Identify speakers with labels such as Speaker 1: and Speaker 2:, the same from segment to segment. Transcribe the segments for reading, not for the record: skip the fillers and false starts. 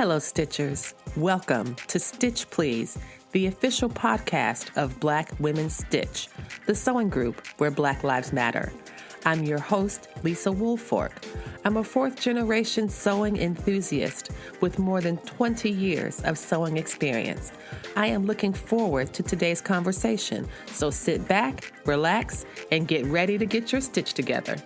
Speaker 1: Hello, Stitchers. Welcome to Stitch Please, the official podcast of Black Women Stitch, the sewing group where Black Lives Matter. I'm your host, Lisa Woolfork. I'm a fourth-generation sewing enthusiast with more than 20 years of sewing experience. I am looking forward to today's conversation, so sit back, relax, and get ready to get your stitch together.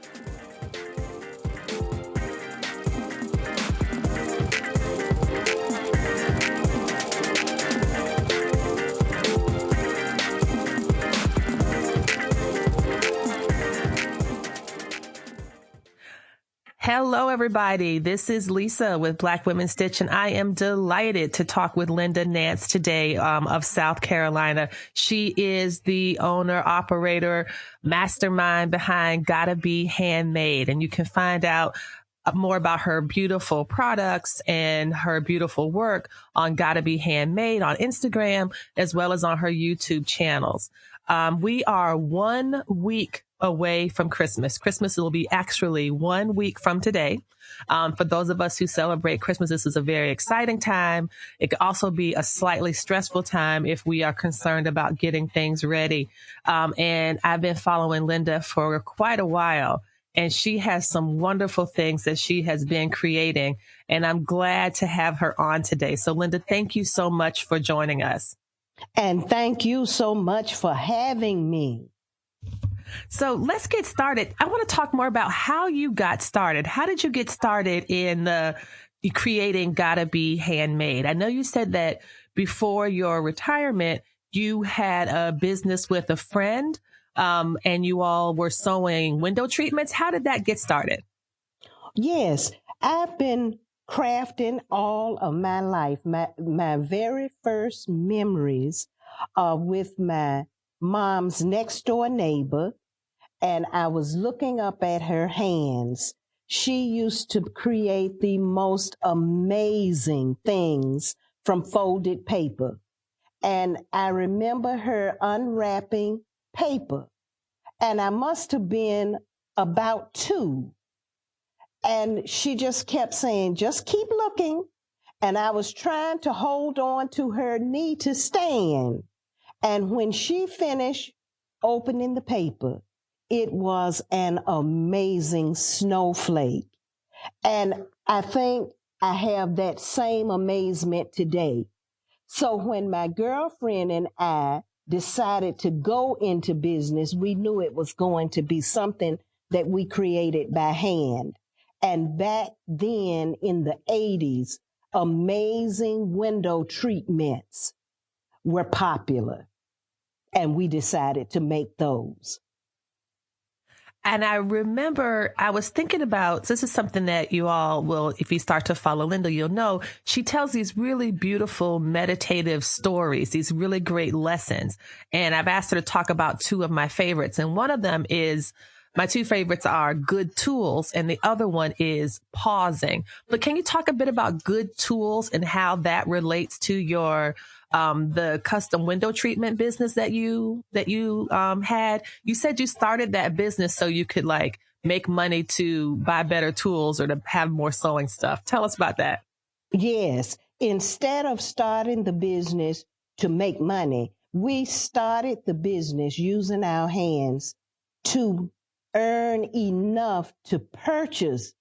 Speaker 1: Hello, everybody. This is Lisa with Black Women Stitch, and I am delighted to talk with LInda Nance today of South Carolina. She is the owner, operator, mastermind behind Gotta Be Handmade, and you can find out more about her beautiful products and her beautiful work on Gotta Be Handmade on Instagram, as well as on her YouTube channels. We are 1 week away from Christmas. Christmas will be actually 1 week from today. For those of us who celebrate Christmas, this is a very exciting time. It could also be a slightly stressful time if we are concerned about getting things ready. And I've been following LInda for quite a while, and she has some wonderful things that she has been creating, and I'm glad to have her on today. So LInda, thank you so much for joining us.
Speaker 2: And thank you so much for having me.
Speaker 1: So let's get started. I want to talk more about how you got started. How did you get started in creating Gotta Be Handmade? I know you said that before your retirement, you had a business with a friend, and you all were sewing window treatments. How did that get started?
Speaker 2: Yes, I've been crafting all of my life. My very first memories are with my mom's next door neighbor, and I was looking up at her hands. She used to create the most amazing things from folded paper. And I remember her unwrapping paper, and I must have been about 2. And she just kept saying, just keep looking. And I was trying to hold on to her knee to stand. And when she finished opening the paper, it was an amazing snowflake. And I think I have that same amazement today. So when my girlfriend and I decided to go into business, we knew it was going to be something that we created by hand. And back then in the 80s, amazing window treatments were popular. And we decided to make those.
Speaker 1: And I remember I was thinking about, this is something that you all will, if you start to follow LInda, you'll know, she tells these really beautiful meditative stories, these really great lessons. And I've asked her to talk about 2 of my favorites. And one of them is, my 2 favorites are good tools, and the other one is pausing. But can you talk a bit about good tools and how that relates to your the custom window treatment business that you had? You said you started that business so you could make money to buy better tools or to have more sewing stuff. Tell us about that.
Speaker 2: Yes. Instead of starting the business to make money, we started the business using our hands to earn enough to purchase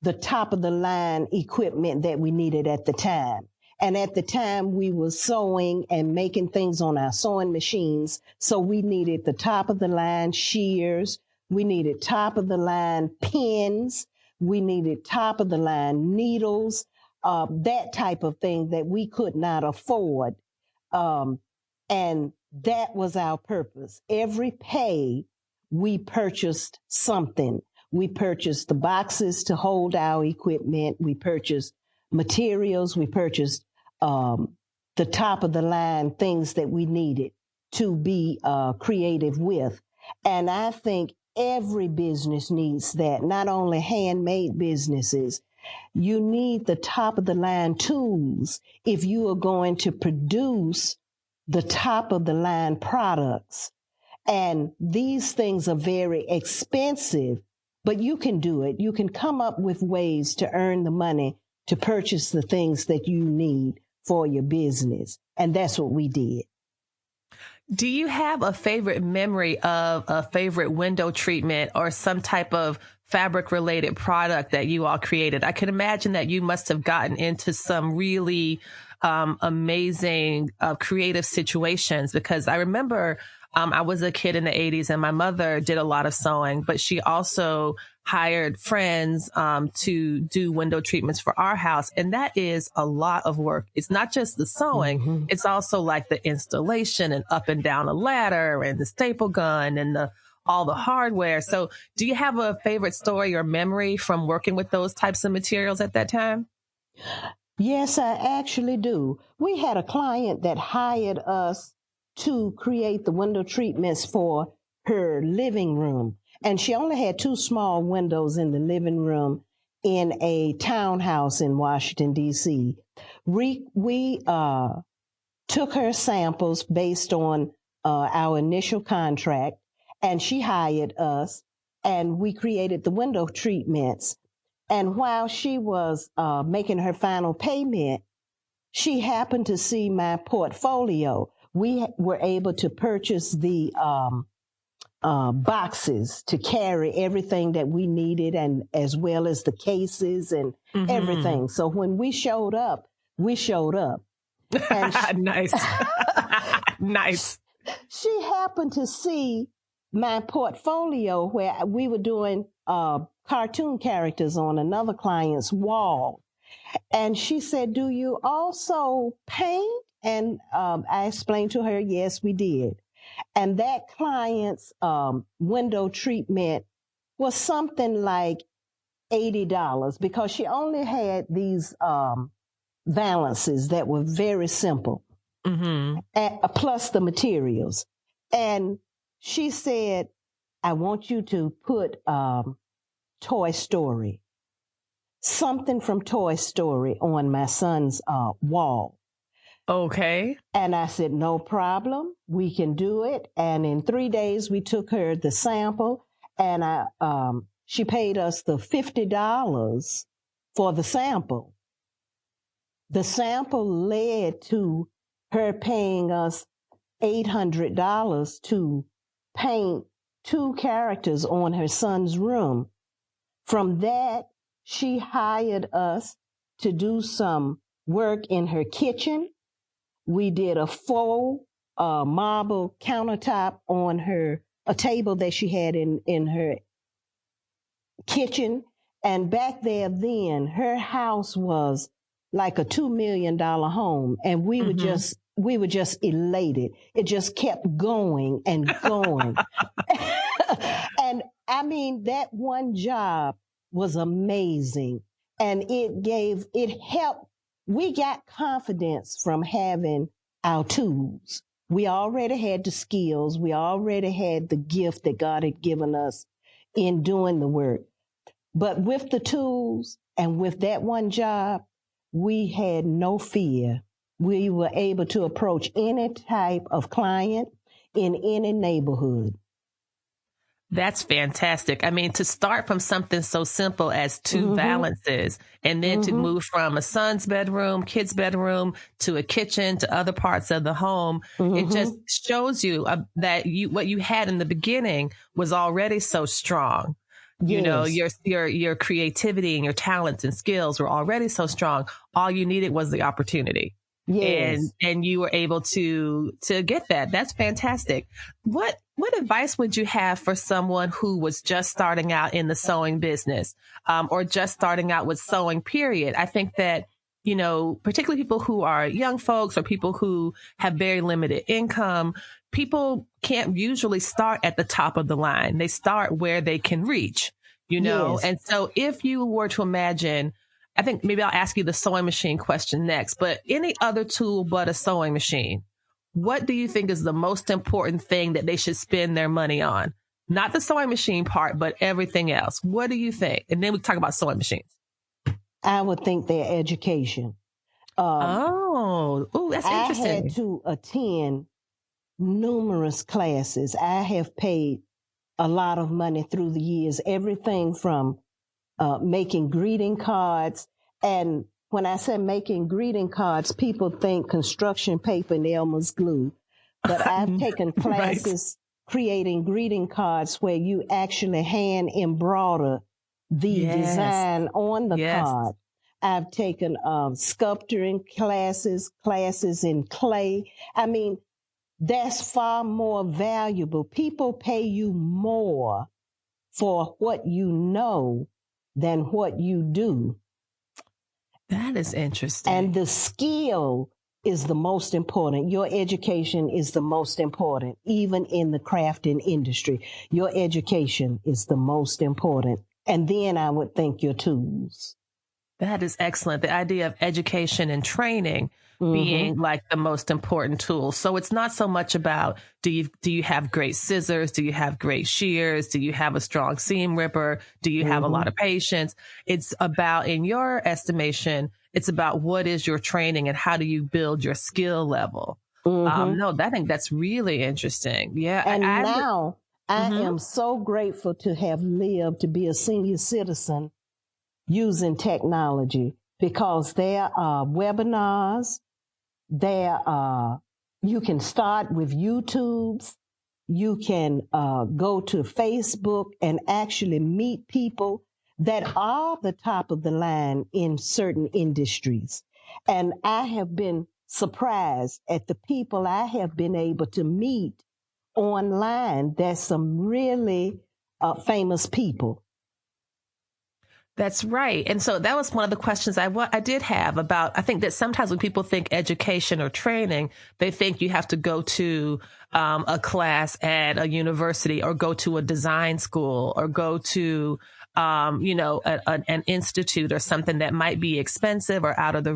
Speaker 2: the top of the line equipment that we needed at the time. And at the time we were sewing and making things on our sewing machines. So we needed the top of the line shears. We needed top of the line pins. We needed top of the line needles, that type of thing that we could not afford. And that was our purpose. Every pay, we purchased something. We purchased the boxes to hold our equipment. We purchased materials. We purchased the top of the line things that we needed to be creative with. And I think every business needs that, not only handmade businesses. You need the top of the line tools if you are going to produce the top of the line products. And these things are very expensive, but you can do it. You can come up with ways to earn the money to purchase the things that you need for your business. And that's what we did.
Speaker 1: Do you have a favorite memory of a favorite window treatment or some type of fabric related product that you all created? I can imagine that you must have gotten into some really amazing creative situations, because I remember I was a kid in the 80s and my mother did a lot of sewing, but she also hired friends to do window treatments for our house. And that is a lot of work. It's not just the sewing. It's also like the installation and up and down a ladder and the staple gun and all the hardware. So do you have a favorite story or memory from working with those types of materials at that time?
Speaker 2: Yes, I actually do. We had a client that hired us to create the window treatments for her living room. And she only had 2 small windows in the living room in a townhouse in Washington, D.C. We took her samples based on our initial contract, and she hired us, and we created the window treatments. And while she was making her final payment, she happened to see my portfolio. We were able to purchase the boxes to carry everything that we needed, and as well as the cases and everything. So when we showed up, we showed up. And
Speaker 1: Nice. Nice.
Speaker 2: She happened to see my portfolio where we were doing cartoon characters on another client's wall. And she said, "Do you also paint?" And I explained to her, yes, we did. And that client's window treatment was something like $80 because she only had these valances that were very simple, plus the materials. And she said, "I want you to put Toy Story, something from Toy Story on my son's wall."
Speaker 1: Okay.
Speaker 2: And I said, "No problem. We can do it." And in 3 days, we took her the sample, and she paid us the $50 for the sample. The sample led to her paying us $800 to paint 2 characters on her son's room. From that, she hired us to do some work in her kitchen. We did a full marble countertop on a table that she had in her kitchen. And back there then, her house was like a $2 million home. And we were just elated. It just kept going and going. And I mean, that one job was amazing. And it helped. We got confidence from having our tools. We already had the skills. We already had the gift that God had given us in doing the work. But with the tools and with that one job, we had no fear. We were able to approach any type of client in any neighborhood.
Speaker 1: That's fantastic. I mean, to start from something so simple as 2 valances, and then to move from a son's bedroom, kid's bedroom, to a kitchen, to other parts of the home, it just shows you that what you had in the beginning was already so strong.
Speaker 2: Yes.
Speaker 1: You know, your creativity and your talents and skills were already so strong. All you needed was the opportunity.
Speaker 2: Yes.
Speaker 1: And you were able to get that. That's fantastic. What advice would you have for someone who was just starting out in the sewing business, or just starting out with sewing, period? I think that, you know, particularly people who are young folks or people who have very limited income, people can't usually start at the top of the line. They start where they can reach, you know?
Speaker 2: Yes.
Speaker 1: And so if you were to imagine, I think maybe I'll ask you the sewing machine question next, but any other tool but a sewing machine, what do you think is the most important thing that they should spend their money on? Not the sewing machine part, but everything else. What do you think? And then we talk about sewing machines.
Speaker 2: I would think their education.
Speaker 1: That's interesting.
Speaker 2: I had to attend numerous classes. I have paid a lot of money through the years, everything from making greeting cards And when I say making greeting cards, people think construction paper and Elmer's glue. But I've taken
Speaker 1: Right.
Speaker 2: classes creating greeting cards where you actually hand embroider the
Speaker 1: Yes.
Speaker 2: design on the
Speaker 1: Yes.
Speaker 2: card. I've taken sculpturing classes in clay. I mean, that's far more valuable. People pay you more for what you know than what you do.
Speaker 1: That is
Speaker 2: And
Speaker 1: interesting.
Speaker 2: the skill is the most important. Your education is the most important, even in the crafting industry. Your education is the most important. And then I would think your tools.
Speaker 1: That is excellent. The idea of education and training
Speaker 2: Mm-hmm.
Speaker 1: being like the most important tool. So it's not so much about do you have great scissors? Do you have great shears? Do you have a strong seam ripper? Do you have a
Speaker 2: Mm-hmm.
Speaker 1: lot of patience? It's about, in your estimation, it's about what is your training and how do you build your skill level.
Speaker 2: Mm-hmm.
Speaker 1: No, I think that's really interesting. Yeah,
Speaker 2: And now I
Speaker 1: mhm.
Speaker 2: am so grateful to have lived to be a senior citizen using technology, because there are webinars, there are, you can start with YouTubes, you can go to Facebook and actually meet people that are the top of the line in certain industries. And I have been surprised at the people I have been able to meet online. There's some really famous people.
Speaker 1: That's right. And so that was one of the questions I did have about. I think that sometimes when people think education or training, they think you have to go to a class at a university or go to a design school or go to, an institute or something that might be expensive or out of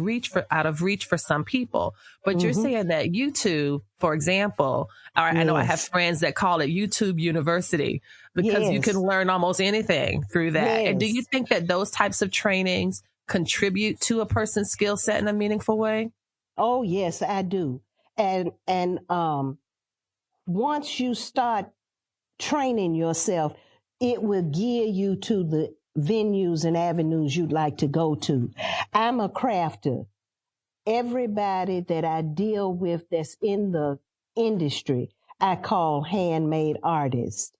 Speaker 1: reach for some people. But you're
Speaker 2: Mm-hmm.
Speaker 1: saying that YouTube, for example, or I know I have
Speaker 2: Yes.
Speaker 1: friends that call it YouTube University, because you can
Speaker 2: Yes.
Speaker 1: learn almost anything through that. And do you
Speaker 2: Yes.
Speaker 1: think that those types of trainings contribute to a person's skill set in a meaningful way?
Speaker 2: Oh, yes, I do. And once you start training yourself, it will gear you to the venues and avenues you'd like to go to. I'm a crafter. Everybody that I deal with that's in the industry, I call handmade artists.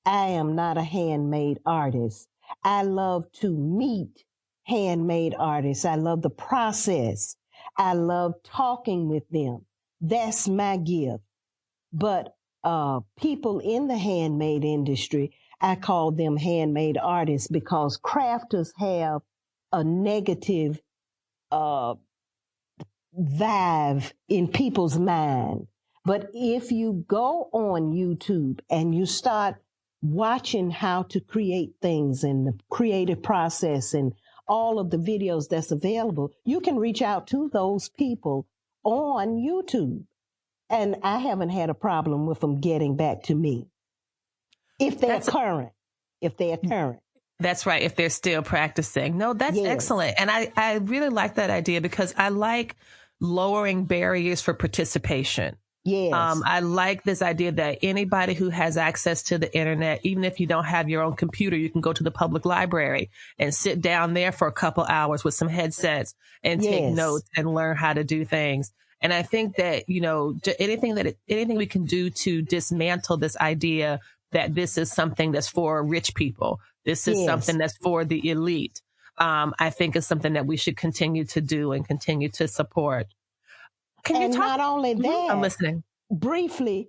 Speaker 2: I am not a handmade artist. I love to meet handmade artists. I love the process. I love talking with them. That's my gift. But people in the handmade industry, I call them handmade artists, because crafters have a negative uh, vibe in people's mind. But if you go on YouTube and you start watching how to create things and the creative process and all of the videos that's available, you can reach out to those people on YouTube. And I haven't had a problem with them getting back to me if they're
Speaker 1: That's
Speaker 2: current. If they're current.
Speaker 1: That's right. If they're still practicing. No, that's
Speaker 2: Yes.
Speaker 1: excellent. And I really like that idea because I like lowering barriers for participation.
Speaker 2: Yes.
Speaker 1: I like this idea that anybody who has access to the internet, even if you don't have your own computer, you can go to the public library and sit down there for a couple hours with some headsets and take
Speaker 2: Yes.
Speaker 1: notes and learn how to do things. And I think that, anything we can do to dismantle this idea that this is something that's for rich people. This is
Speaker 2: Yes.
Speaker 1: something that's for the elite. I think is something that we should continue to do and continue to support. Can you
Speaker 2: And
Speaker 1: talk?
Speaker 2: not only
Speaker 1: Mhm, I'm
Speaker 2: that,
Speaker 1: listening.
Speaker 2: briefly,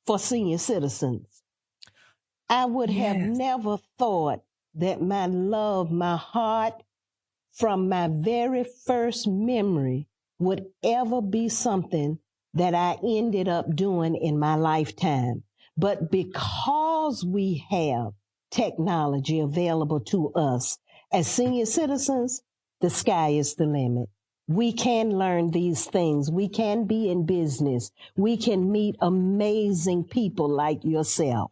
Speaker 2: for senior citizens, I would have
Speaker 1: Yes.
Speaker 2: never thought that my love, my heart, from my very first memory would ever be something that I ended up doing in my lifetime. But because we have technology available to us as senior citizens, the sky is the limit. We can learn these things. We can be in business. We can meet amazing people like yourself.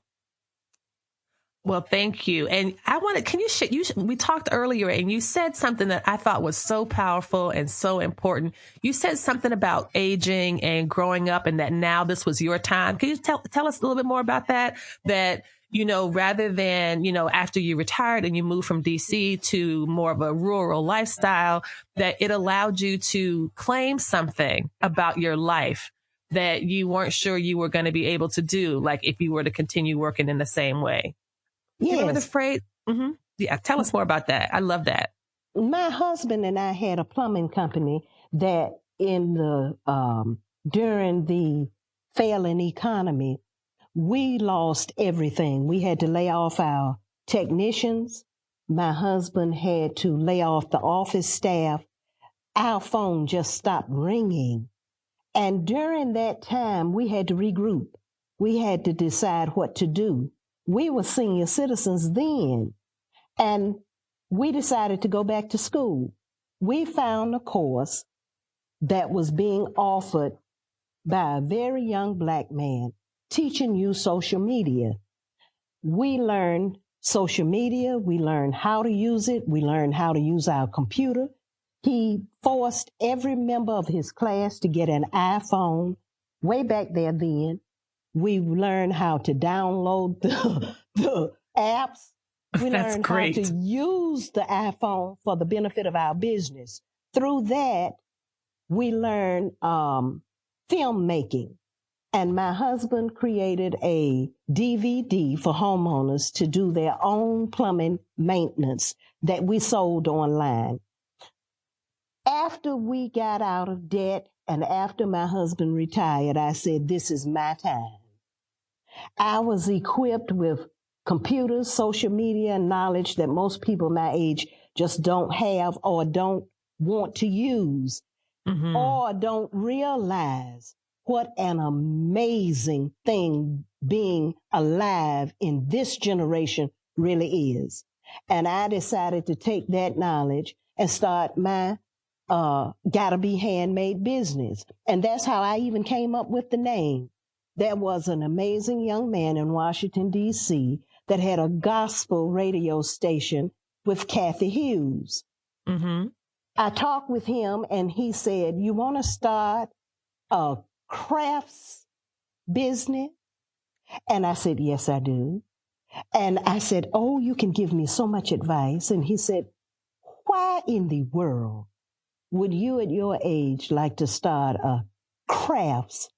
Speaker 1: Well, thank you. And I wanted, can you share, we talked earlier and you said something that I thought was so powerful and so important. You said something about aging and growing up and that now this was your time. Can you tell us a little bit more about that? That, rather than, after you retired and you moved from DC to more of a rural lifestyle, that it allowed you to claim something about your life that you weren't sure you were going to be able to do, like if you were to continue working in the same way. Do you remember the
Speaker 2: Yes.
Speaker 1: phrase? Mm-hmm. Yeah. Tell us more about that. I love that.
Speaker 2: My husband and I had a plumbing company that during the failing economy, we lost everything. We had to lay off our technicians. My husband had to lay off the office staff. Our phone just stopped ringing. And during that time, we had to regroup. We had to decide what to do. We were senior citizens then, and we decided to go back to school. We found a course that was being offered by a very young Black man teaching you social media. We learned social media. We learned how to use it. We learned how to use our computer. He forced every member of his class to get an iPhone way back there then. We learned how to download the apps. We
Speaker 1: That's
Speaker 2: learned
Speaker 1: great.
Speaker 2: how to use the iPhone for the benefit of our business. Through that, we learned filmmaking. And my husband created a DVD for homeowners to do their own plumbing maintenance that we sold online. After we got out of debt and after my husband retired, I said, this is my time. I was equipped with computers, social media, and knowledge that most people my age just don't have or don't want to use or don't realize what an amazing thing being alive in this generation really is. And I decided to take that knowledge and start my Gotta Be Handmade business. And that's how I even came up with the name. There was an amazing young man in Washington, D.C. that had a gospel radio station with Kathy Hughes.
Speaker 1: Mm-hmm.
Speaker 2: I talked with him and he said, you want to start a crafts business? And I said, yes, I do. And I said, oh, you can give me so much advice. And he said, why in the world would you at your age like to start a crafts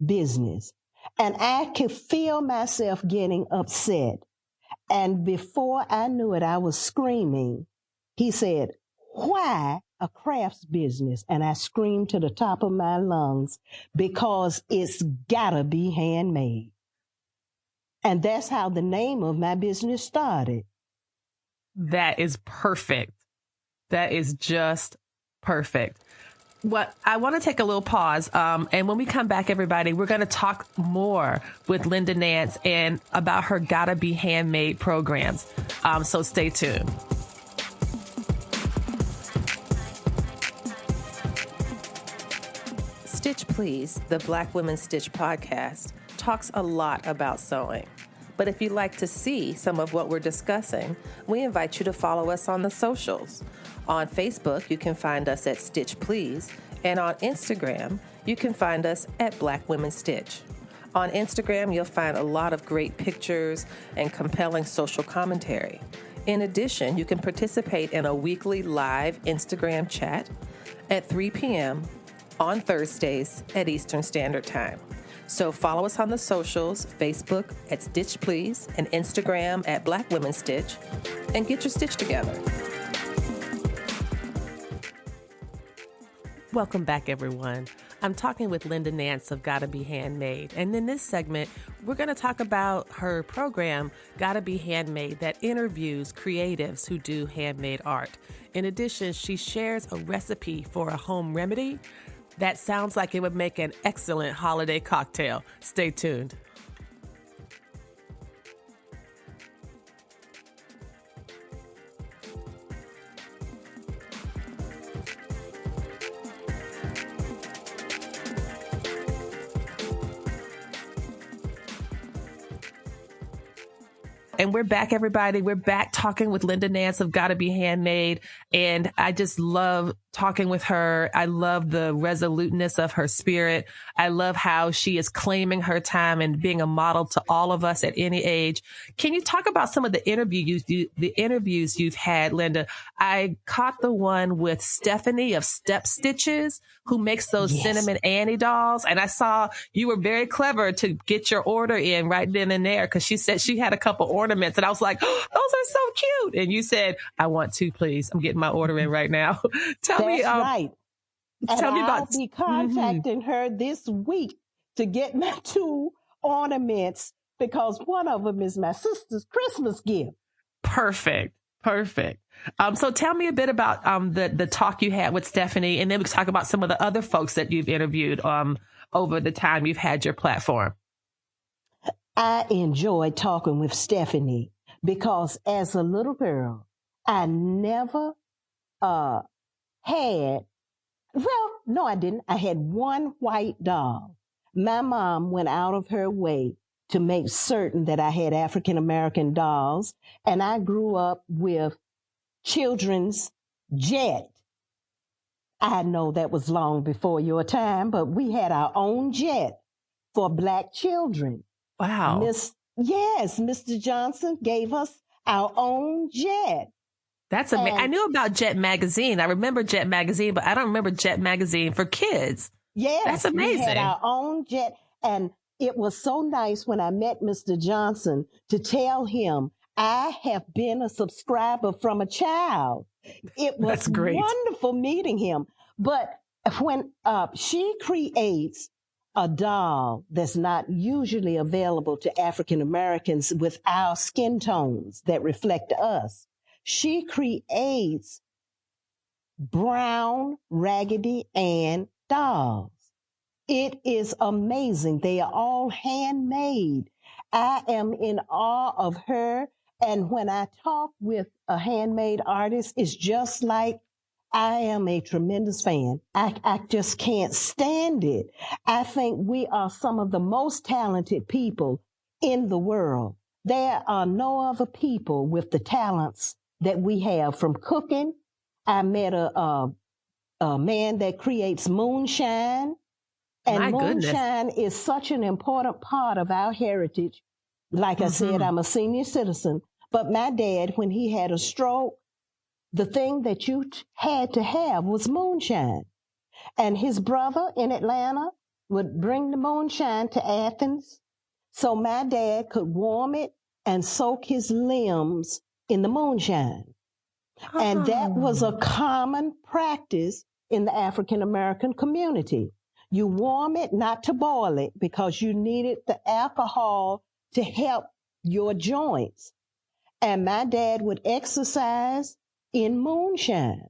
Speaker 2: business? And I could feel myself getting upset. And before I knew it, I was screaming. He said, why a crafts business? And I screamed to the top of my lungs, because it's gotta be handmade. And that's how the name of my business started.
Speaker 1: That is perfect. That is just perfect. What I want to take a little pause. And when we come back, everybody, we're going to talk more with LInda Nance and about her Gotta Be Handmade programs. So stay tuned. Stitch Please, the Black Women Stitch podcast, talks a lot about sewing. But if you'd like to see some of what we're discussing, we invite you to follow us on the socials. On Facebook, you can find us at Stitch Please, and on Instagram, you can find us at Black Women Stitch. On Instagram, you'll find a lot of great pictures and compelling social commentary. In addition, you can participate in a weekly live Instagram chat at 3 p.m. on Thursdays at Eastern Standard Time. So follow us on the socials, Facebook at Stitch Please and Instagram at Black Women Stitch, and get your stitch together. Welcome back, everyone. I'm talking with LInda Nance of Gotta Be Handmade. And in this segment, we're going to talk about her program, Gotta Be Handmade, that interviews creatives who do handmade art. In addition, she shares a recipe for a home remedy that sounds like it would make an excellent holiday cocktail. Stay tuned. And we're back, everybody. We're back talking with LInda Nance of Gotta Be Handmade. And I just love talking with her. I love the resoluteness of her spirit. I love how she is claiming her time and being a model to all of us at any age. Can you talk about some of the interviews you've had, Linda? I caught the one with Stephanie of Step Stitches, who makes those
Speaker 2: Yes.
Speaker 1: Cinnamon Annie dolls. And I saw you were very clever to get your order in right then and there, because she said she had a couple ornaments. And I was like, oh, those are so cute. And you said, I want two, please. I'm getting my order in right now. Tell me,
Speaker 2: That's right. And
Speaker 1: tell me
Speaker 2: I'll
Speaker 1: about.
Speaker 2: be contacting her this week to get my two ornaments because one of them is my sister's Christmas gift.
Speaker 1: Perfect. Perfect. So tell me a bit about the talk you had with Stephanie, and then we can talk about some of the other folks that you've interviewed over the time you've had your platform.
Speaker 2: I enjoyed talking with Stephanie because as a little girl, I never had, well, no, I didn't. I had one white doll. My mom went out of her way to make certain that I had African American dolls, and I grew up with children's jet. I know that was long before your time, but we had our own jet for Black children.
Speaker 1: Wow.
Speaker 2: Yes, Mr. Johnson gave us our own jet.
Speaker 1: That's amazing. I knew about Jet Magazine. I remember Jet Magazine, but I don't remember Jet Magazine for kids.
Speaker 2: Yes,
Speaker 1: that's amazing.
Speaker 2: We had our own jet, and it was so nice when I met Mr. Johnson to tell him I have been a subscriber from a child. It was wonderful meeting him. But when she creates a doll that's not usually available to African Americans with our skin tones that reflect us, she creates brown Raggedy Ann dolls. It is amazing. They are all handmade. I am in awe of her. And when I talk with a handmade artist, it's just like I am a tremendous fan. I just can't stand it. I think we are some of the most talented people in the world. There are no other people with the talents that we have. From cooking, I met a man that creates moonshine. And moonshine is such an important part of our heritage. Like I said, I'm a senior citizen. But my dad, when he had a stroke, the thing that you had to have was moonshine. And his brother in Atlanta would bring the moonshine to Athens so my dad could warm it and soak his limbs in the moonshine. Oh. And that was a common practice in the African American community. You warm it, not to boil it, because you needed the alcohol to help your joints. And my dad would exercise in moonshine.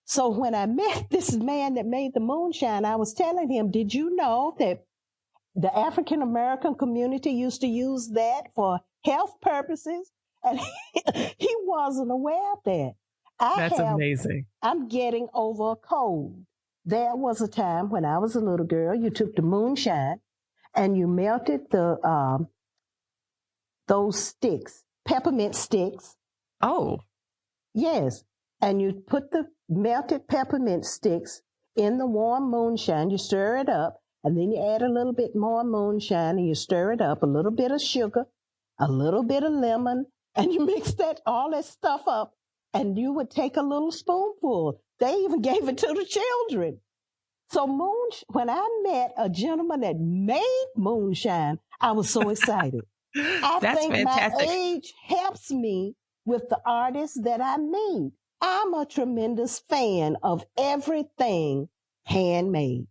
Speaker 2: So when I met this man that made the moonshine, I was telling him, did you know that the African American community used to use that for health purposes? And he wasn't aware of that.
Speaker 1: That's amazing.
Speaker 2: I'm getting over a cold. There was a time when I was a little girl, you took the moonshine and you melted those sticks, peppermint sticks.
Speaker 1: Oh.
Speaker 2: Yes. And you put the melted peppermint sticks in the warm moonshine. You stir it up, and then you add a little bit more moonshine, and you stir it up, a little bit of sugar, a little bit of lemon, and you mix all that stuff up, and you would take a little spoonful. They even gave it to the children. So when I met a gentleman that made moonshine, I was so excited. I think fantastic. My age helps me with the artists that I meet. I'm a tremendous fan of everything handmade.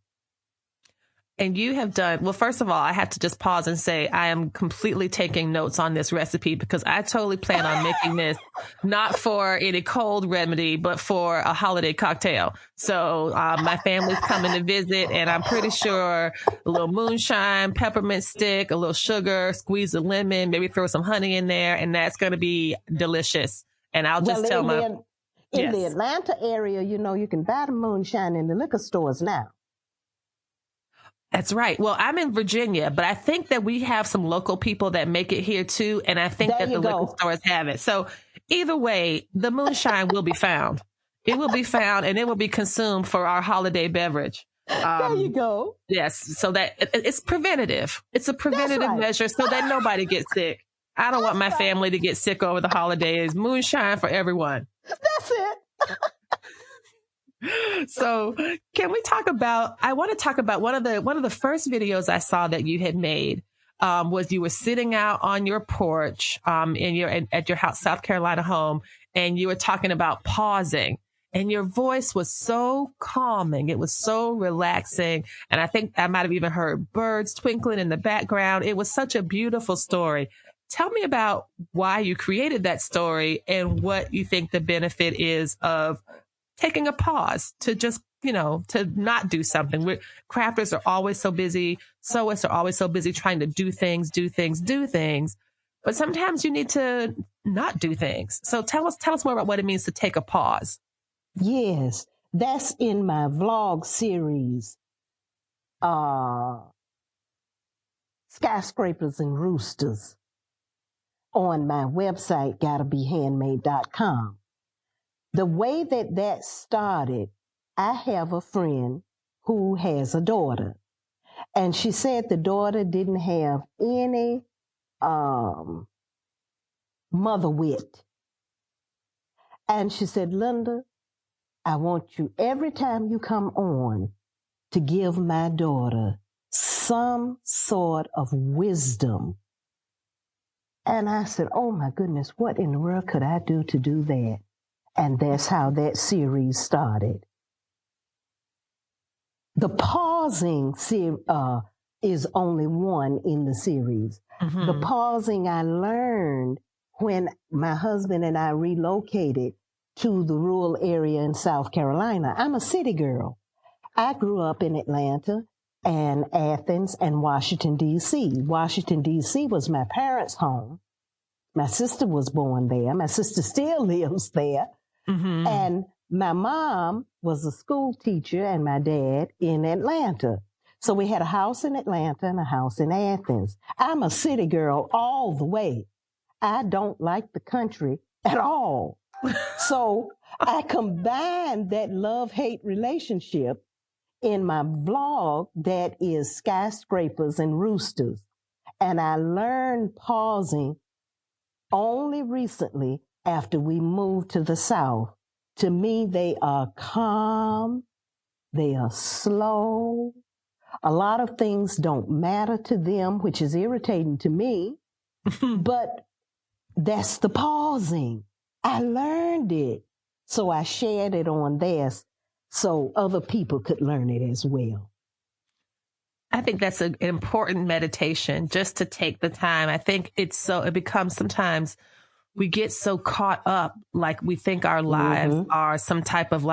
Speaker 1: And you have done, well, first of all, I have to just pause and say I am completely taking notes on this recipe because I totally plan on making this not for any cold remedy, but for a holiday cocktail. So my family's coming to visit, and I'm pretty sure a little moonshine, peppermint stick, a little sugar, squeeze a lemon, maybe throw some honey in there, and that's going to be delicious. And I'll just tell
Speaker 2: in the Atlanta area, you know, you can buy the moonshine in the liquor stores now.
Speaker 1: That's right. Well, I'm in Virginia, but I think that we have some local people that make it here too. And I think that the liquor stores have it. So either way, the moonshine will be found. It will be found and it will be consumed for our holiday beverage.
Speaker 2: There you go.
Speaker 1: Yes. So that it's preventative. It's a preventative
Speaker 2: right.
Speaker 1: measure so that nobody gets sick. I don't want my family to get sick over the holidays. Moonshine for everyone.
Speaker 2: That's it.
Speaker 1: So can we talk about, I want to talk about one of the first videos I saw that you had made, was you were sitting out on your porch, at your house, South Carolina home, and you were talking about pausing, and your voice was so calming. It was so relaxing. And I think I might've even heard birds twinkling in the background. It was such a beautiful story. Tell me about why you created that story and what you think the benefit is of taking a pause to just, to not do something. Crafters are always so busy. Sewists are always so busy trying to do things. But sometimes you need to not do things. So tell us more about what it means to take a pause.
Speaker 2: Yes, that's in my vlog series, Skyscrapers and Roosters, on my website, gottabehandmade.com. The way that started, I have a friend who has a daughter, and she said the daughter didn't have any mother wit. And she said, Linda, I want you, every time you come on, to give my daughter some sort of wisdom. And I said, oh my goodness, what in the world could I do to do that? And that's how that series started. The pausing is only one in the series. Mm-hmm. The pausing I learned when my husband and I relocated to the rural area in South Carolina. I'm a city girl. I grew up in Atlanta and Athens and Washington, D.C. Washington, D.C. was my parents' home. My sister was born there. My sister still lives there. Mm-hmm. And my mom was a school teacher and my dad in Atlanta. So we had a house in Atlanta and a house in Athens. I'm a city girl all the way. I don't like the country at all. So I combined that love-hate relationship in my vlog that is Skyscrapers and Roosters. And I learned pausing only recently after we moved to the South. To me, they are calm, they are slow. A lot of things don't matter to them, which is irritating to me, but that's the pausing. I learned it. So I shared it on this so other people could learn it as well.
Speaker 1: I think that's an important meditation, just to take the time. I think it becomes sometimes we get so caught up, like we think our lives mm-hmm. are some type of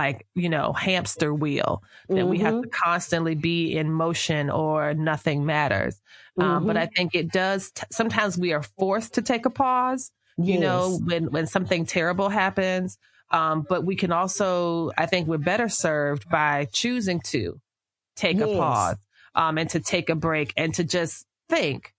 Speaker 1: hamster wheel that mm-hmm. we have to constantly be in motion or nothing matters. Mm-hmm. But I think it does. Sometimes we are forced to take a pause, yes. When something terrible happens. But we can also, I think we're better served by choosing to take yes. a pause, and to take a break and to just think,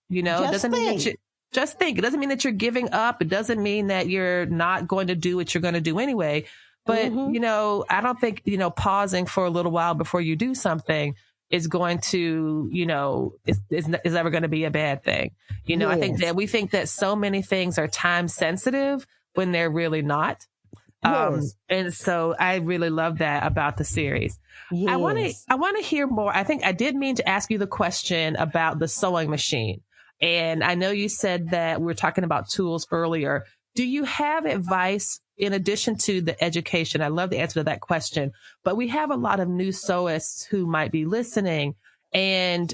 Speaker 1: Just think. It doesn't mean that you're giving up. It doesn't mean that you're not going to do what you're going to do anyway. But, mm-hmm. I don't think, pausing for a little while before you do something is going to, is ever going to be a bad thing. Yes. I think that we think that so many things are time sensitive when they're really not. Yes. And so I really love that about the series. Yes. I want to hear more. I think I did mean to ask you the question about the sewing machine. And I know you said that we were talking about tools earlier. Do you have advice in addition to the education? I love the answer to that question, but we have a lot of new sewists who might be listening and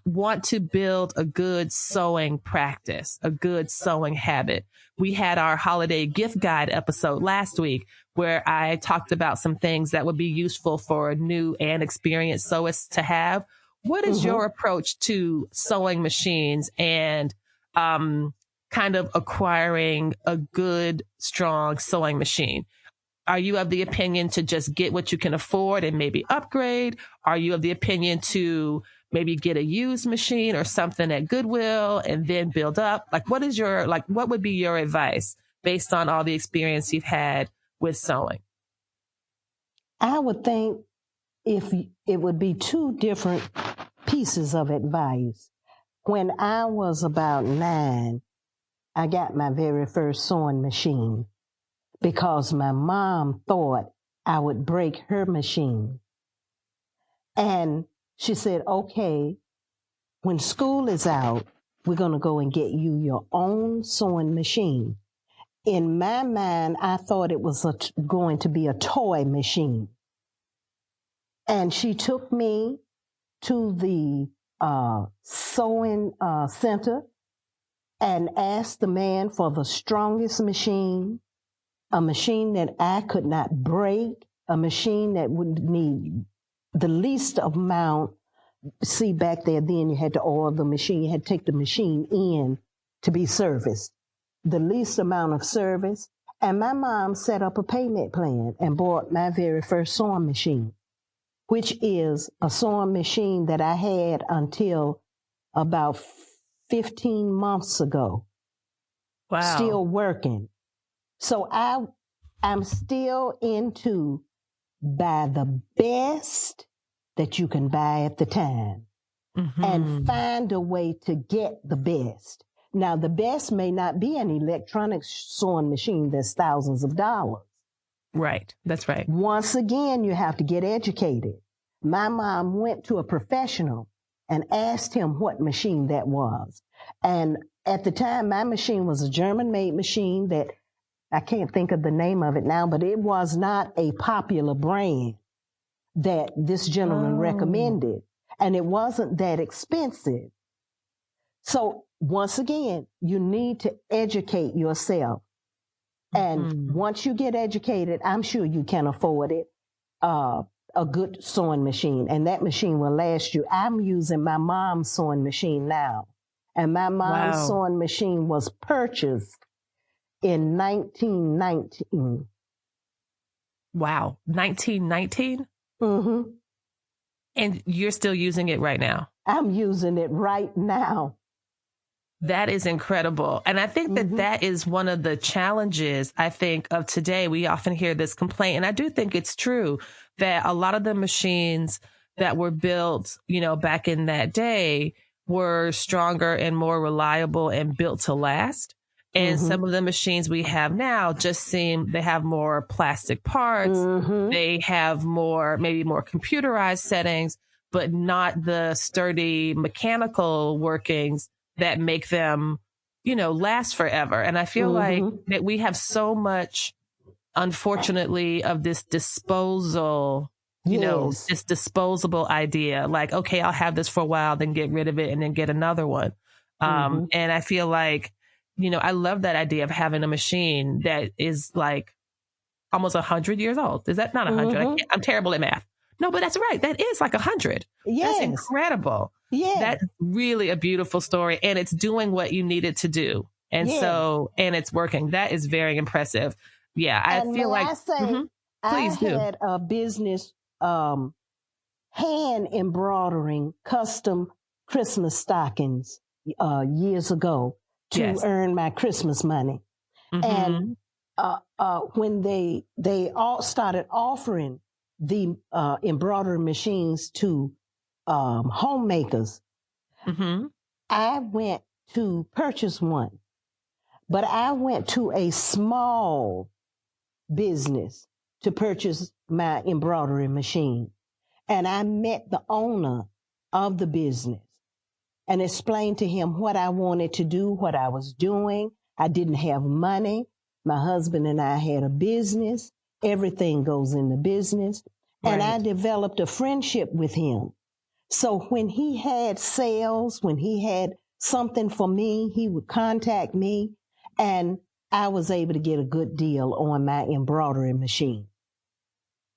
Speaker 1: want to build a good sewing practice, a good sewing habit. We had our holiday gift guide episode last week where I talked about some things that would be useful for new and experienced sewists to have. What is mm-hmm. your approach to sewing machines and kind of acquiring a good, strong sewing machine? Are you of the opinion to just get what you can afford and maybe upgrade? Are you of the opinion to maybe get a used machine or something at Goodwill and then build up? What would be your advice based on all the experience you've had with sewing?
Speaker 2: I would think if it would be two different pieces of advice. When I was about 9, I got my very first sewing machine because my mom thought I would break her machine. And she said, okay, when school is out, we're going to go and get you your own sewing machine. In my mind, I thought it was going to be a toy machine. And she took me to the sewing center and asked the man for the strongest machine, a machine that I could not break, a machine that would need the least amount. See, back there, then you had to oil the machine. You had to take the machine in to be serviced. The least amount of service. And my mom set up a payment plan and bought my very first sewing machine, which is a sewing machine that I had until about 15 months ago.
Speaker 1: Wow.
Speaker 2: Still working. So I'm still into buy the best that you can buy at the time and find a way to get the best. Now, the best may not be an electronic sewing machine that's thousands of dollars.
Speaker 1: Right. That's right.
Speaker 2: Once again, you have to get educated. My mom went to a professional and asked him what machine that was. And at the time, my machine was a German-made machine that I can't think of the name of it now, but it was not a popular brand that this gentleman recommended. And it wasn't that expensive. So once again, you need to educate yourself. And once you get educated, I'm sure you can afford it, a good sewing machine. And that machine will last you. I'm using my mom's sewing machine now. And my mom's sewing machine was purchased in 1919.
Speaker 1: Wow. 1919?
Speaker 2: Mm-hmm.
Speaker 1: And you're still using it right now?
Speaker 2: I'm using it right now.
Speaker 1: That is incredible. And I think that that is one of the challenges, I think, of today. We often hear this complaint, and I do think it's true that a lot of the machines that were built, you know, back in that day were stronger and more reliable and built to last. And some of the machines we have now just seem, they have more plastic parts. They have more, maybe more computerized settings, but not the sturdy mechanical workings that make them, you know, last forever. And I feel like that we have so much, unfortunately, of this disposal, you know, this disposable idea. Like, okay, I'll have this for a while, then get rid of it and then get another one. And I feel like, you know, I love that idea of having a machine that is like almost 100 years old. Is that not 100? I'm terrible at math. No, but that's right. That is like 100. That's incredible. Yeah. That's really a beautiful story. And it's doing what you need it to do. And so, and it's working. That is very impressive. Yeah. I feel like, please do.
Speaker 2: I had a business, hand embroidering custom Christmas stockings, years ago to earn my Christmas money. And, when they all started offering the, embroidery machines to, homemakers, I went to purchase one, but I went to a small business to purchase my embroidery machine. And I met the owner of the business and explained to him what I wanted to do, what I was doing. I didn't have money. My husband and I had a business. Everything goes in the business. And I developed a friendship with him. So when he had sales, when he had something for me, he would contact me, and I was able to get a good deal on my embroidery machine.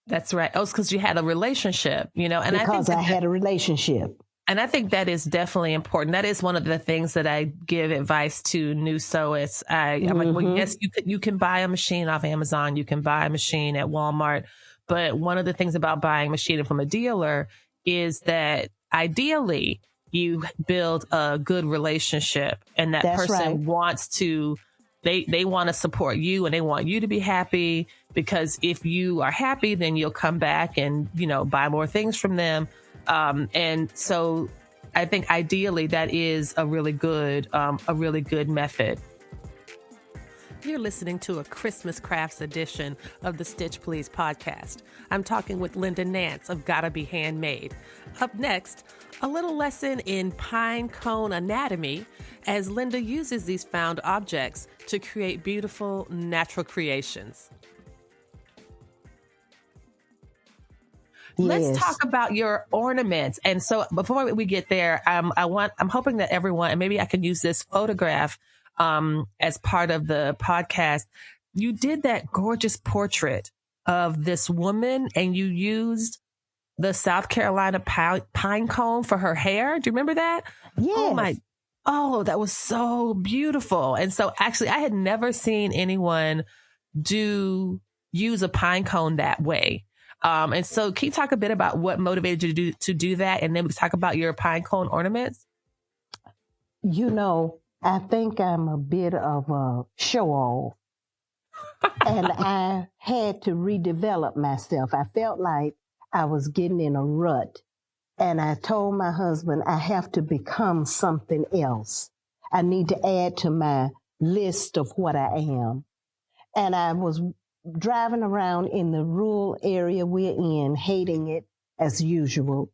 Speaker 1: That's right. Oh, it's because you had a relationship, you know, and
Speaker 2: because I had a relationship.
Speaker 1: And I think that is definitely important. That is one of the things that I give advice to new sewists. I'm like, well, yes, you can buy a machine off Amazon. You can buy a machine at Walmart. But one of the things about buying a machine from a dealer is that ideally you build a good relationship and that person wants to they want to support you and they want you to be happy, because if you are happy, then you'll come back and, buy more things from them. And so I think ideally that is a really good method. You're listening to a Christmas Crafts edition of the Stitch Please podcast. I'm talking with LInda Nance of Gotta Be Handmade. Up next, a little lesson in pine cone anatomy as LInda uses these found objects to create beautiful natural creations.
Speaker 2: Yes.
Speaker 1: Let's talk about your ornaments. And so before we get there, I'm hoping that everyone, and maybe I can use this photograph as part of the podcast. You did that gorgeous portrait of this woman and you used the South Carolina pine cone for her hair. Do you remember that?
Speaker 2: Yes.
Speaker 1: Oh, that was so beautiful. And so actually I had never seen anyone use a pine cone that way. And so can you talk a bit about what motivated you to do that? And then we can talk about your pine cone ornaments.
Speaker 2: I think I'm a bit of a show-off, and I had to redevelop myself. I felt like I was getting in a rut, and I told my husband I have to become something else. I need to add to my list of what I am. And I was driving around in the rural area we're in, hating it as usual.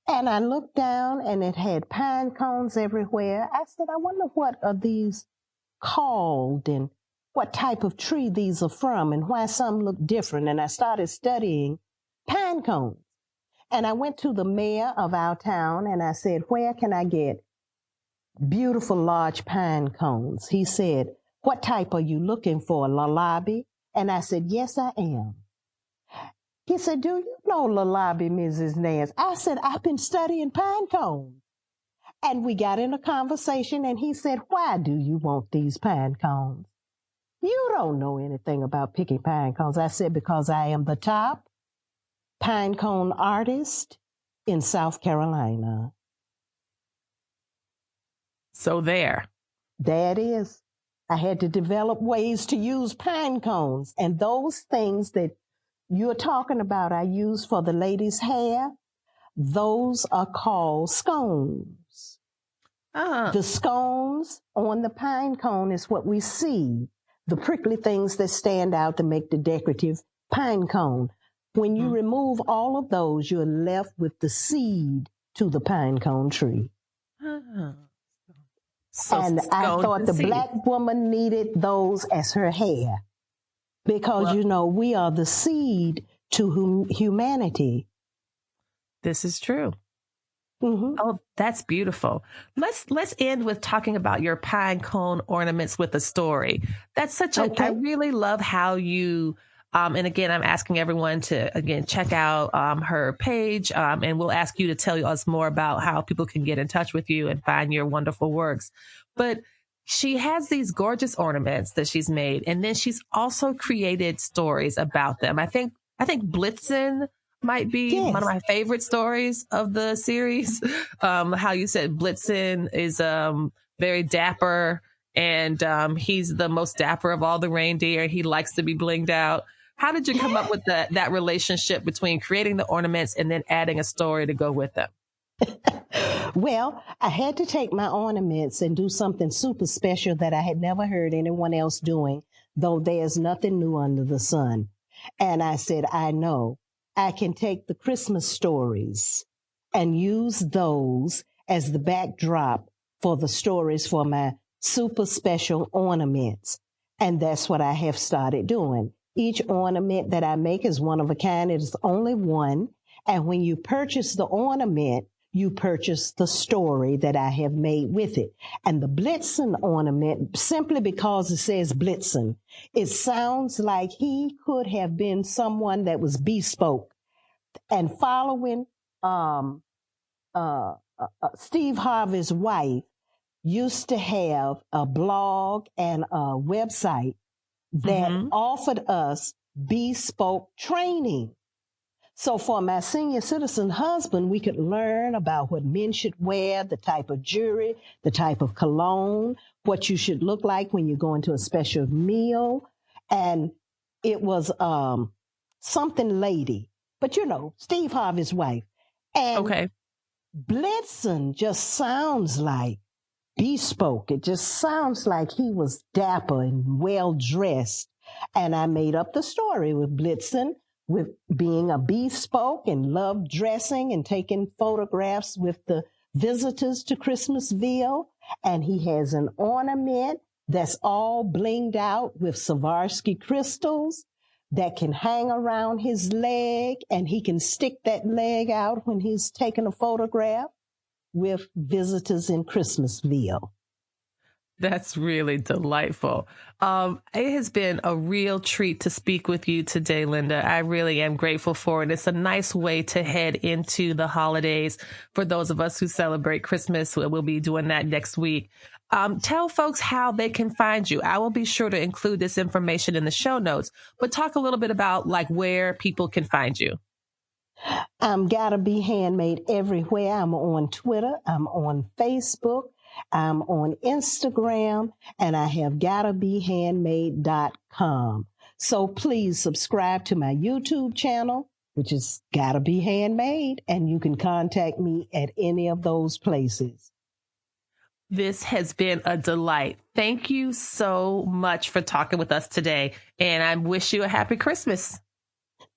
Speaker 2: And I looked down and it had pine cones everywhere. I said, I wonder what are these called and what type of tree these are from and why some look different. And I started studying pine cones. And I went to the mayor of our town and I said, where can I get beautiful large pine cones? He said, what type are you looking for, Lalabi? And I said, yes, I am. He said, do you know Lalabi, Mrs. Nance? I said, I've been studying pine cones. And we got in a conversation and he said, why do you want these pine cones? You don't know anything about picking pine cones. I said, because I am the top pine cone artist in South Carolina.
Speaker 1: So there
Speaker 2: it is. I had to develop ways to use pine cones, and those things that you're talking about I use for the ladies' hair, those are called scones. The scones on the pine cone is what we see, the prickly things that stand out to make the decorative pine cone. When you remove all of those, you're left with the seed to the pine cone tree.
Speaker 1: So
Speaker 2: and I thought the black woman needed those as her hair. Because, we are the seed to humanity.
Speaker 1: This is true.
Speaker 2: Mm-hmm.
Speaker 1: Oh, that's beautiful. Let's end with talking about your pine cone ornaments with a story. That's such a, I really love how you, and again, I'm asking everyone to, again, check out her page, and we'll ask you to tell us more about how people can get in touch with you and find your wonderful works. But she has these gorgeous ornaments that she's made, and then she's also created stories about them. I think Blitzen might be one of my favorite stories of the series. How you said Blitzen is very dapper, and he's the most dapper of all the reindeer. He likes to be blinged out. How did you come up with that relationship between creating the ornaments and then adding a story to go with them?
Speaker 2: Well, I had to take my ornaments and do something super special that I had never heard anyone else doing, though there's nothing new under the sun. And I said, I know I can take the Christmas stories and use those as the backdrop for the stories for my super special ornaments. And that's what I have started doing. Each ornament that I make is one of a kind. It is only one. And when you purchase the ornament, you purchase the story that I have made with it. And the Blitzen ornament, simply because it says Blitzen, it sounds like he could have been someone that was bespoke. And following Steve Harvey's wife used to have a blog and a website that offered us bespoke training. So for my senior citizen husband, we could learn about what men should wear, the type of jewelry, the type of cologne, what you should look like when you go into a special meal. And it was something lady, but Steve Harvey's wife. And
Speaker 1: Okay.
Speaker 2: Blitzen just sounds like bespoke. It just sounds like he was dapper and well dressed. And I made up the story with Blitzen, with being a bespoke and loved dressing and taking photographs with the visitors to Christmasville. And he has an ornament that's all blinged out with Swarovski crystals that can hang around his leg, and he can stick that leg out when he's taking a photograph with visitors in Christmasville.
Speaker 1: That's really delightful. It has been a real treat to speak with you today, Linda. I really am grateful for it. It's a nice way to head into the holidays for those of us who celebrate Christmas. We'll be doing that next week. Tell folks how they can find you. I will be sure to include this information in the show notes, but talk a little bit about like where people can find you.
Speaker 2: I'm Gotta Be Handmade everywhere. I'm on Twitter. I'm on Facebook. I'm on Instagram, and I have gottabehandmade.com. So please subscribe to my YouTube channel, which is Gotta Be Handmade, and you can contact me at any of those places.
Speaker 1: This has been a delight. Thank you so much for talking with us today, and I wish you a happy Christmas.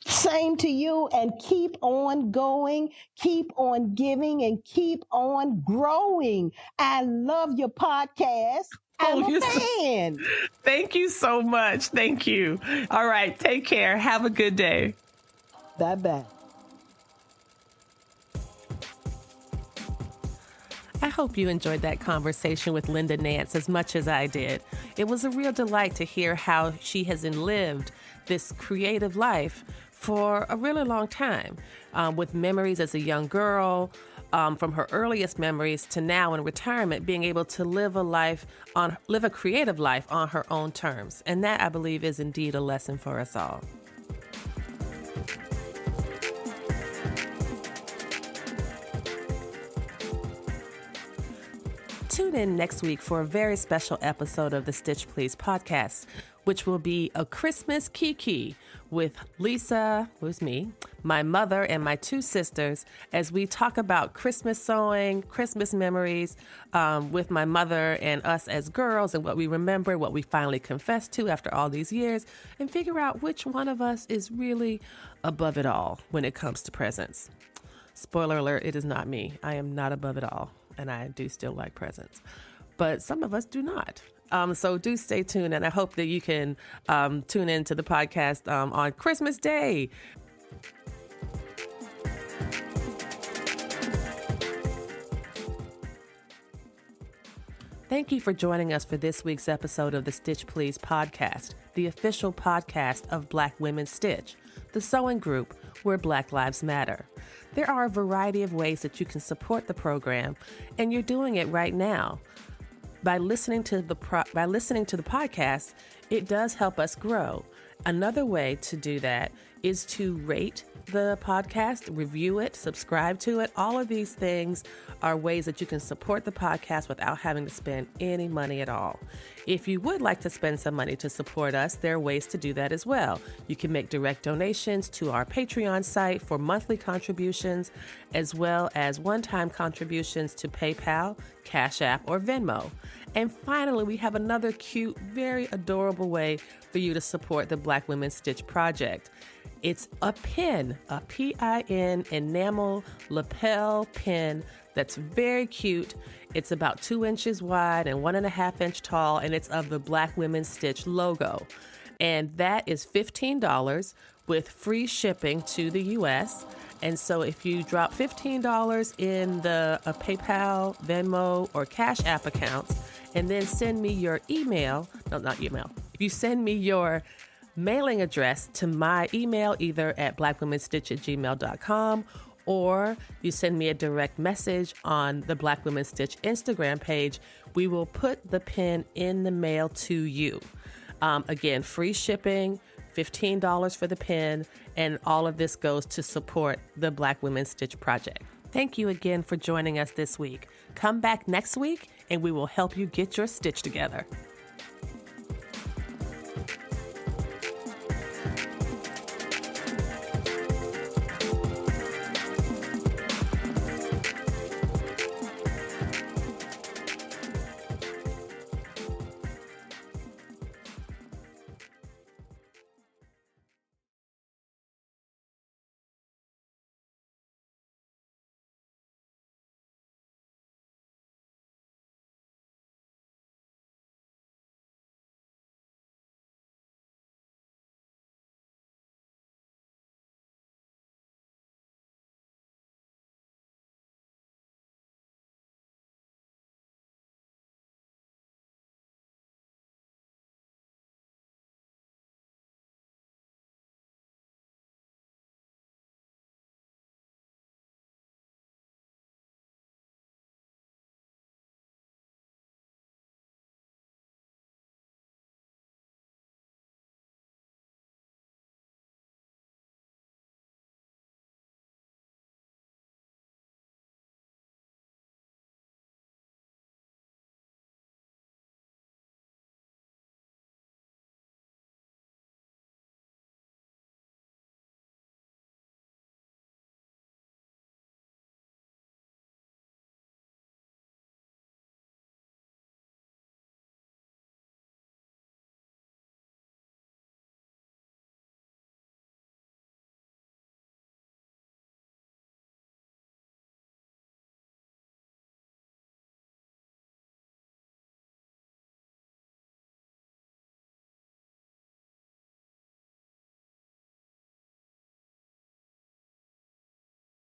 Speaker 2: Same to you, and keep on going, keep on giving, and keep on growing. I love your podcast. I'm a fan.
Speaker 1: Thank you so much. Thank you. All right. Take care. Have a good day.
Speaker 2: Bye-bye.
Speaker 1: I hope you enjoyed that conversation with Linda Nance as much as I did. It was a real delight to hear how she has lived this creative life for a really long time, with memories as a young girl, from her earliest memories to now in retirement, being able to live a creative life on her own terms. And that, I believe, is indeed a lesson for us all. Tune in next week for a very special episode of the Stitch Please podcast, which will be a Christmas Kiki with Lisa, who's me, my mother, and my two sisters, as we talk about Christmas sewing, Christmas memories, with my mother and us as girls, and what we remember, what we finally confessed to after all these years, and figure out which one of us is really above it all when it comes to presents. Spoiler alert, it is not me. I am not above it all, and I do still like presents. But some of us do not. So do stay tuned, and I hope that you can tune into the podcast on Christmas Day. Thank you for joining us for this week's episode of the Stitch Please podcast, the official podcast of Black Women Stitch, the sewing group where Black Lives Matter. There are a variety of ways that you can support the program, and you're doing it right now. By listening to the podcast, it does help us grow. Another way to do that is to rate the podcast, review it, subscribe to it. All of these things are ways that you can support the podcast without having to spend any money at all. If you would like to spend some money to support us, there are ways to do that as well. You can make direct donations to our Patreon site for monthly contributions, as well as one-time contributions to PayPal, Cash App, or Venmo. And finally, we have another cute, very adorable way for you to support the Black Women Stitch project. It's a pin, a PIN enamel lapel pin that's very cute. It's about 2 inches wide and 1.5 inch tall, and it's of the Black Women Stitch logo. And that is $15 with free shipping to the U.S. And so if you drop $15 in the PayPal, Venmo, or Cash App accounts, and then send me your email, no, not email, if you send me your mailing address to my email, either at blackwomenstitch@gmail.com, or you send me a direct message on the Black Women Stitch Instagram page, we will put the pin in the mail to you. Again, free shipping, $15 for the pen, and all of this goes to support the Black Women Stitch Project. Thank you again for joining us this week. Come back next week and we will help you get your stitch together.